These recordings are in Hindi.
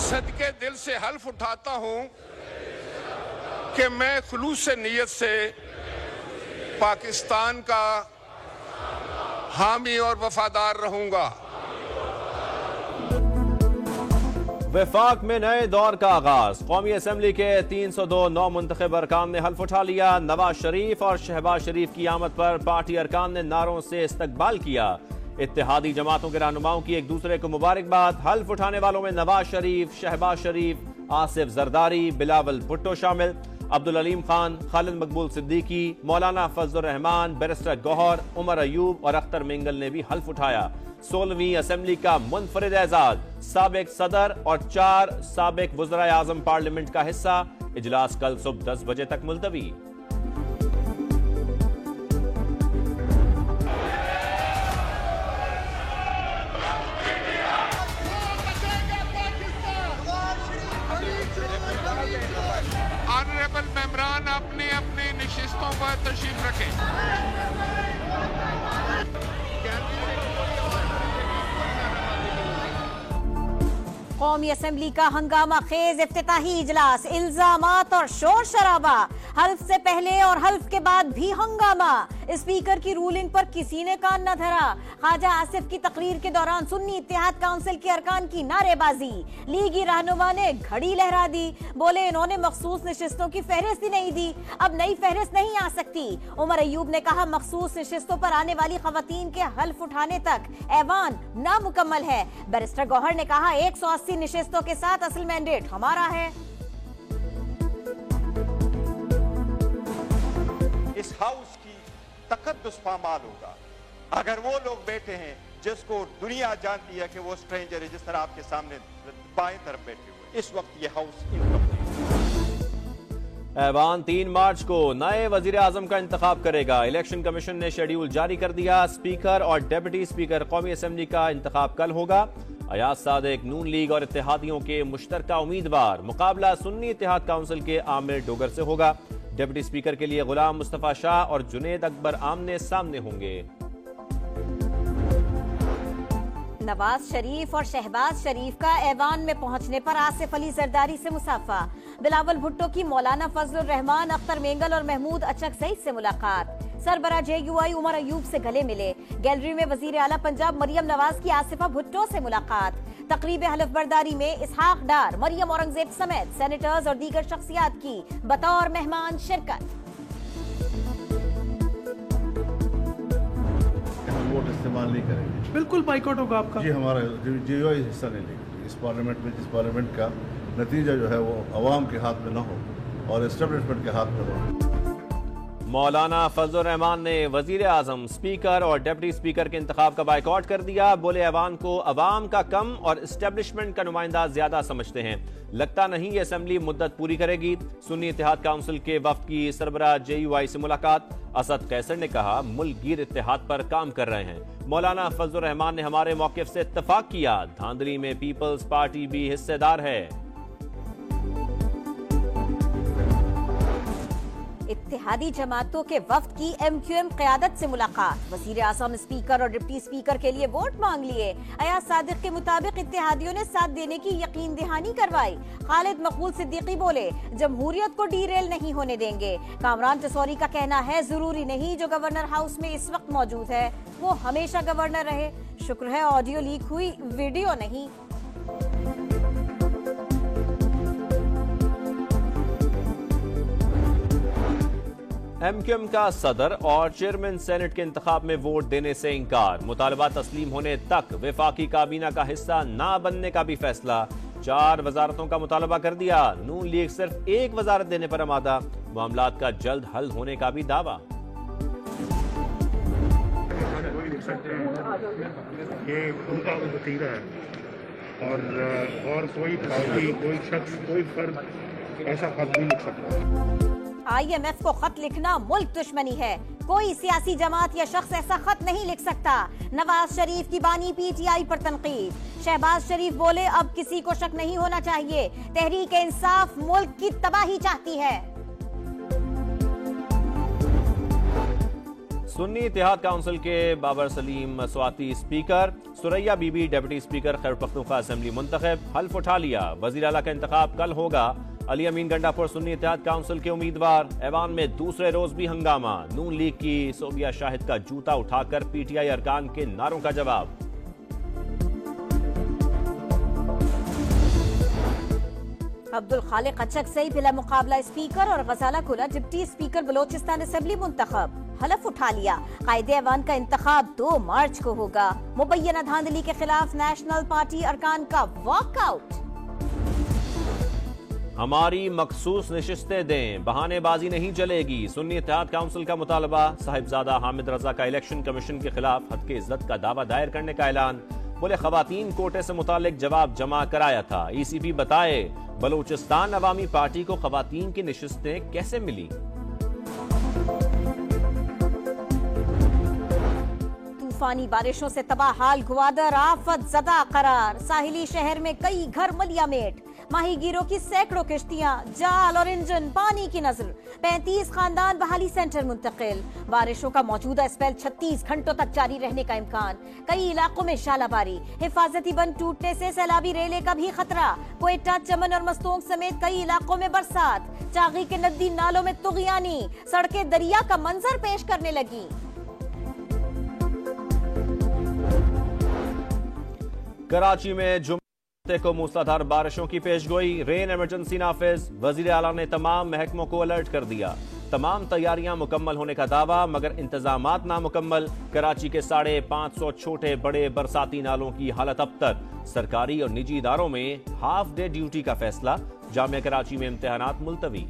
सदके दिल से हल्फ उठाता हूं कि मैं खुलूस नीयत से पाकिस्तान का हामी और वफादार रहूंगा। वफाक में नए दौर का आगाज। कौमी असम्बली के 302 नौ मुंतखब अरकान ने हल्फ उठा लिया। नवाज शरीफ और शहबाज शरीफ की आमद पर पार्टी अरकान ने नारों से इस्तकबाल किया। इत्तेहादी जमातों के रहनुमाओं की एक दूसरे को मुबारकबाद। हल्फ उठाने वालों में नवाज शरीफ, शहबाज शरीफ, आसिफ जरदारी, बिलावल भुट्टो शामिल। अब्दुल अलीम खान, खालिद मकबूल सिद्दीकी, मौलाना फजल रहमान, बैरिस्टर गौहर, उमर अयूब और अख्तर मिंगल ने भी हल्फ उठाया। 16वीं असम्बली का मुनफरिद एजाज, साबिक सदर और 4 साबिक वज़राए आज़म पार्लियामेंट का हिस्सा। इजलास कल सुबह 10 बजे तक मुलतवी। ऑनरेबल मेंबरान अपने अपने नशिस्तों पर तशरीफ रखें। कौमी असम्बली का हंगामा खेज इफ्तिताही इजलास, इल्जामात और शोर शराबा। हल्फ से पहले और हल्फ के बाद भी हंगामा। स्पीकर की रूलिंग पर किसी ने कान न धरा। ख्वाजा आसिफ की तकरीर के दौरान सुन्नी इत्तेहाद काउंसिल के अरकान की नारेबाजी। लीगी रहनुमा ने घड़ी लहरा दी, बोले इन्होंने मखसूस नशिस्तों की फहरिस्त ही नहीं दी, अब नई फहरिस्त नहीं आ सकती। उमर अयूब ने कहा मखसूस नशिस्तों पर आने वाली खवातीन के हल्फ उठाने तक ऐवान नामुकम्मल है। बैरिस्टर गौहर ने कहा 180 नशिस्तों के साथ असल मैंडेट हमारा है। इस हाउस की तकद्दुस पामाल होगा अगर वो लोग बैठे हैं जिसको दुनिया जानती है कि वो स्ट्रेंजर है, जिस तरह आपके सामने बाएं तरफ बैठे हुए। इस वक्त ये हाउस ऐवान 3 मार्च को नए वजीर आजम का इंतखाब करेगा। इलेक्शन कमीशन ने शेड्यूल जारी कर दिया। स्पीकर और डेप्यूटी स्पीकर कौमी असम्बली का इंतखाब कल होगा। अयाज सादिक, नून लीग और इत्तेहादियों के मुश्तरका उम्मीदवार। मुकाबला सुन्नी इत्तेहाद काउंसिल के आमिर डोगर से होगा। डिप्टी स्पीकर के लिए गुलाम मुस्तफा शाह और जुनेद अकबर आमने सामने होंगे। नवाज शरीफ और शहबाज शरीफ का ऐवान में पहुंचने पर आसिफ अली जरदारी से मुसाफा। बिलावल भुट्टो की मौलाना फजल रहमान, अख्तर मेंगल और महमूद अचक सईद से मुलाकात। सरबरा JUI उमर अयूब से गले मिले। गैलरी में वजीर आला पंजाब मरियम नवाज की आसिफा भुट्टो से मुलाकात। तकरीब हलफ बर्दारी में इसहाक डार, मरियम औरंगजेब समेत सेनेटर्स और दीगर शख्सियात की बतौर मेहमान शिरकत। वोट इस्तेमाल नहीं करेंगे, बिल्कुल बाइकआउट होगा आपका। जी हमारा JUI हिस्सा नहीं लेगी इस पार्लियामेंट में, जिस पार्लियामेंट का नतीजा जो है वो अवाम के हाथ में न हो और एस्टेब्लिशमेंट के हाथ में हो। मौलाना फजल रहमान ने वजीर आजम, स्पीकर और डिप्टी स्पीकर के इंतखाब का बाइकआउट कर दिया। बोले ऐवान को अवाम का कम और एस्टेब्लिशमेंट का नुमाइंदा ज्यादा समझते हैं। लगता नहीं ये असेंबली मुद्दत पूरी करेगी। सुन्नी इत्तेहाद काउंसिल के वफ्द की सरबराह JUI से मुलाकात। असद कैसर ने कहा मुल्क गिर इत्तेहाद पर काम कर रहे हैं। मौलाना फजल रहमान ने हमारे मौकिफ से इत्तफाक किया। धांधली में पीपल्स पार्टी भी हिस्सेदार है। इत्तेहादी जमातों के वफ्द की MQM क़यादत से मुलाकात। वज़ीर आज़म, स्पीकर और डिप्टी स्पीकर के लिए वोट मांग लिए। अयाज सादिक के मुताबिक इत्तेहादियों ने साथ देने की यकीन दहानी करवाई। खालिद मकबूल सिद्दीकी बोले जमहूरियत को डीरेल नहीं होने देंगे। कामरान तसौरी का कहना है जरूरी नहीं जो गवर्नर हाउस में इस वक्त मौजूद है वो हमेशा गवर्नर रहे। शुक्र है ऑडियो लीक हुई, वीडियो नहीं। MQM का सदर और चेयरमैन सेनेट के इंतखाब में वोट देने से इंकार। मुतालबा तस्लीम होने तक वफाकी काबीना का हिस्सा ना बनने का भी फैसला। 4 वजारतों का मुतालबा कर दिया। नून लीग सिर्फ 1 वजारत देने पर आमादा। मामलात का जल्द हल होने का भी दावा। ये उनका वतीरा है और कोई पार्टी, कोई शख्स, कोई फर्द ऐसा खत नहीं लिख सकता। IMF को खत लिखना मुल्क दुश्मनी है। कोई सियासी जमात या शख्स ऐसा खत नहीं लिख सकता। नवाज शरीफ की बानी PTI पर तनकीद। शहबाज शरीफ बोले अब किसी को शक नहीं होना चाहिए। तहरीक इंसाफ मुल्क की तबाही चाहती है। सुन्नी इत्तेहाद काउंसिल के Babar Saleem Swati speaker, Suraiya Bibi deputy speaker Khyber Pakhtunkhwa assembly मुंतखब, हल्फ उठा लिया। वजीर आला का इंतखाब कल होगा। अली अमीन गंडापुर सुन्नी इत्तेहाद काउंसिल के उम्मीदवार। ऐवान में दूसरे रोज भी हंगामा। नून लीग की सोबिया शाहिद का जूता उठाकर पीटीआई अरकान के नारों का जवाब। अब्दुल खालिक अचक से बिला मुकाबला स्पीकर और गजाला खुला डिप्टी स्पीकर बलोचिस्तान असेंबली मुंतखब। हलफ उठा लिया। कायदे ऐवान का इंतखाब 2 मार्च को होगा। मुबैना धांधली के खिलाफ नेशनल पार्टी अरकान का वॉकआउट। हमारी मखसूस नशिस्तें दें, बहानेबाजी नहीं चलेगी। सुन्नी इत्तेहाद काउंसिल का मुतालबा। साहिबजादा हामिद रजा का इलेक्शन कमीशन के खिलाफ हद के इज्जत का दावा दायर करने का ऐलान। बोले खवातीन कोटे से मुतालिक जवाब जमा कराया था। ईसीपी बताए बलूचिस्तान अवामी पार्टी को खवातीन की नशिस्तें कैसे मिली। तूफानी बारिशों से तबाह हाल ग्वादर आफत ज़दा करार। साहिली शहर में कई घर मलियामेट। माहीगीरों की सैकड़ों किश्तियां, जाल और इंजन पानी की नजर। 35 खानदान बहाली सेंटर मुंतकिल। बारिशों का मौजूदा स्पेल 36 घंटों तक जारी रहने का इम्कान। कई इलाकों में शालाबारी। हिफाजती बंद टूटने से सैलाबी रेले का भी खतरा। क्वेटा, चमन और मस्तोंग समेत कई इलाकों में बरसात। चागी के नदी नालों में तुगयानी। सड़कें दरिया का मंजर पेश करने लगी। कराची में जुम्मे को मूसलाधार बारिशों की पेशगोई। रेन इमरजेंसी नाफिज। वजीर आला ने तमाम महकमों को अलर्ट कर दिया। तमाम तैयारियां मुकम्मल होने का दावा, मगर इंतजामात नामुकम्मल। कराची के 550 छोटे बड़े बरसाती नालों की हालत अबतर। सरकारी और निजी इदारों में हाफ डे ड्यूटी का फैसला। जामिया कराची में इम्तिहानात मुलतवी।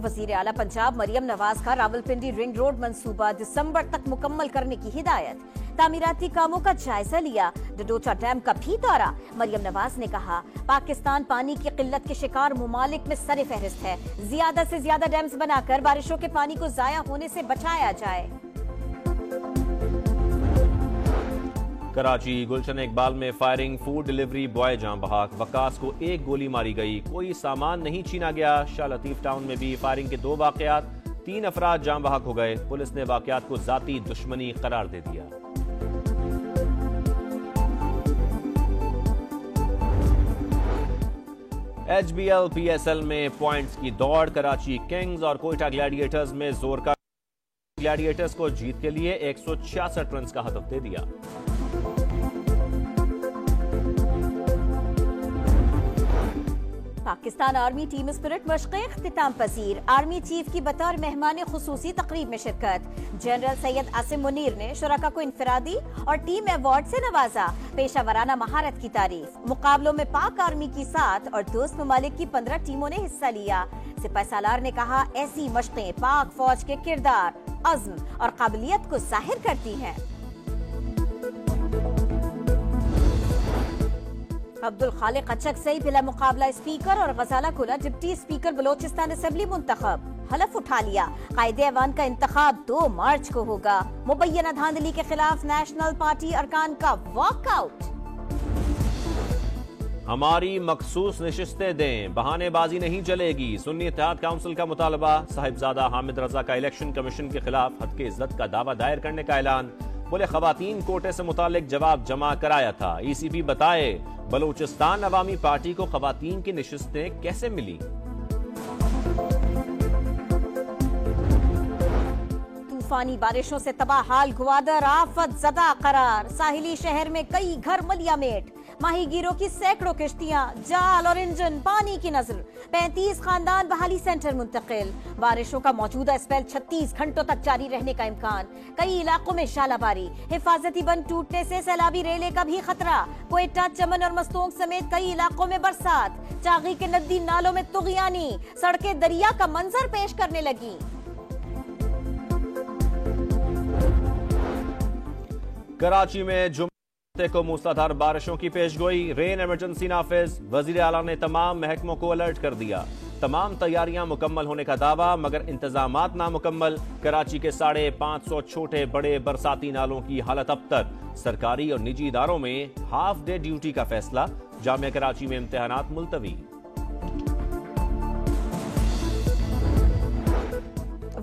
वजीर आला पंजाब मरियम नवाज का रावलपिंडी रिंग रोड मंसूबा दिसंबर तक मुकम्मल करने की हिदायत। तामीराती कामों का जायजा लिया। डडोचा डैम का भी दौरा। मरियम नवाज ने कहा पाकिस्तान पानी की किल्लत के शिकार मुमालिक में सरे फहरिस्त है। ज्यादा से ज्यादा डैम्स बनाकर बारिशों के पानी को जाया होने से बचाया जाए। कराची गुलशन इकबाल में फायरिंग। फूड डिलीवरी बॉय जान बहक। वकास को 1 गोली मारी गई। कोई सामान नहीं छीना गया। शाह लतीफ टाउन में भी फायरिंग के 2 वाकयात। 3 अफराद जान बहक हो गए। पुलिस ने वाकयात को जाती दुश्मनी करार दे दिया। HBL PSL में पॉइंट्स की दौड़। कराची किंग्स और कोयटा ग्लैडिएटर्स में जोर का। ग्लैडिएटर्स को जीत के लिए 166 रन का हदफ दे दिया। पाकिस्तान आर्मी टीम स्पिरिट मशक़ इख्तिताम पसीर। आर्मी चीफ की बतौर मेहमान खुसूसी तकरीब में शिरकत। जनरल सैयद आसिम मुनीर ने शुरका को इंफरादी और टीम अवार्ड से नवाजा। पेशावराना महारत की तारीफ। मुकाबलों में पाक आर्मी की 7 और दोस्त ममालिक की 15 टीमों ने हिस्सा लिया। सिपाही सालार ने कहा ऐसी मशक़ें पाक फौज के किरदार, अज़्म और काबिलियत को जाहिर करती हैं। अब्दुल खालिक अचक से बिला मुकाबला स्पीकर और गजाला खुला डिप्टी स्पीकर बलोचिस्तान असेंबली मुंतखब। हलफ उठा लिया। कायदे ऐवान का इंतखाब 2 मार्च को होगा। मुबैना धांधली के खिलाफ नेशनल पार्टी अरकान का वॉकआउट। हमारी मखसूस नशिस्तें दें, बहानेबाजी नहीं चलेगी। सुन्नी इत्तेहाद काउंसिल का मुतालबा। साहिबजादा हामिद रजा का इलेक्शन कमीशन के खिलाफ हद के इज्जत का दावा दायर करने का ऐलान। बोले खवातीन कोटे से मुतालिक जवाब जमा कराया था। ईसीपी बताए बलूचिस्तान अवामी पार्टी को खवातीन की नशिस्तें कैसे मिली। तूफानी बारिशों से तबाह हाल ग्वादर आफत ज़दा करार। साहिली शहर में कई घर मलियामेट। माहीगीरों की सैकड़ों किश्तियां, जाल और इंजन पानी की नजर। 35 खानदान बहाली सेंटर मुंतकिल। बारिशों का मौजूदा स्पेल 36 घंटों तक जारी रहने का इम्कान। कई इलाकों में शालाबारी। हिफाजती बंद टूटने से सैलाबी रेले का भी खतरा। क्वेटा, चमन और मस्तोंग समेत कई इलाकों में बरसात। चागी के नदी नालों में तुगयानी। सड़कें दरिया का मंजर पेश करने लगी। कराची में जुम्मे को मूसलाधार बारिशों की पेशगोई। रेन इमरजेंसी नाफिज। वजीर आला ने तमाम महकमों को अलर्ट कर दिया। तमाम तैयारियां मुकम्मल होने का दावा, मगर इंतजामात नामुकम्मल। कराची के 550 छोटे बड़े बरसाती नालों की हालत अबतर। सरकारी और निजी इदारों में हाफ डे ड्यूटी का फैसला। जामिया कराची में इम्तिहानात मुलतवी।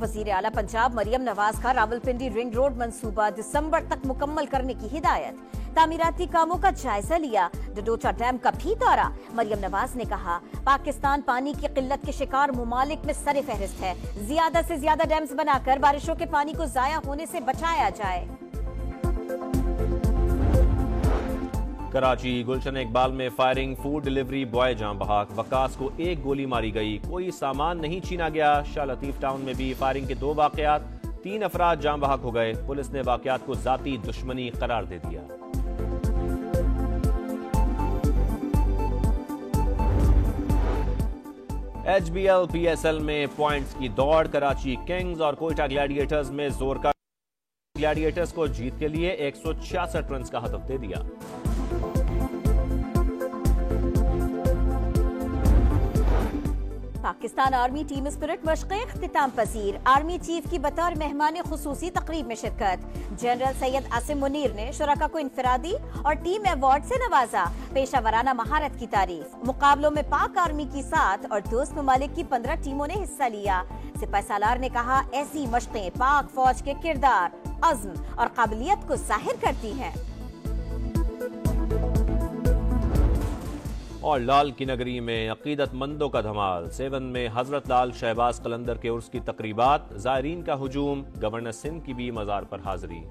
वजीर आला पंजाब मरियम नवाज का रावलपिंडी रिंग रोड मंसूबा दिसंबर तक मुकम्मल करने की हिदायत। तामीराती कामों का जायजा लिया। डडोचा डैम का भी दौरा। मरियम नवाज ने कहा, पाकिस्तान पानी की किल्लत के शिकार मुमालिक में सरे फहरिस्त है। ज्यादा से ज्यादा डैम्स बनाकर बारिशों के पानी को जाया होने से बचाया जाए। कराची गुलशन इकबाल में फायरिंग, फूड डिलीवरी बॉय जान बहक। वकास को एक गोली मारी गई, कोई सामान नहीं छीना गया। शाह लतीफ टाउन में भी फायरिंग के 2 वाकयात, 3 अफराद जान बहक हो गए। पुलिस ने वाकयात को जाती दुश्मनी करार दे दिया। HBL PSL में पॉइंट्स की दौड़। कराची किंग्स और कोयटा ग्लैडिएटर्स में जोर का। ग्लैडिएटर्स को जीत के लिए 166 रन का हदफ दे दिया। पाकिस्तान आर्मी टीम स्पिरिट मशक़ इख्तिताम पसीर। आर्मी चीफ की बतौर मेहमान खुसूसी तकरीब में शिरकत। जनरल सैयद आसिम मुनीर ने शुरका को इनफरादी और टीम अवार्ड से नवाजा। पेशावराना महारत की तारीफ। मुकाबलों में पाक आर्मी की 7 और दोस्त ममालिक की 15 टीमों ने हिस्सा लिया। सिपाही सालार ने कहा, ऐसी मशक़ें पाक फौज के किरदार, अज़्म और काबिलियत को जाहिर करती हैं। और लाल की नगरी में अकीदतमंदों का धमाल। 7 में हजरत लाल शहबाज कलंदर के उर्स की तकरीबात। ज़ायरीन का हुजूम। गवर्नर सिंध की भी मज़ार पर हाजिरी।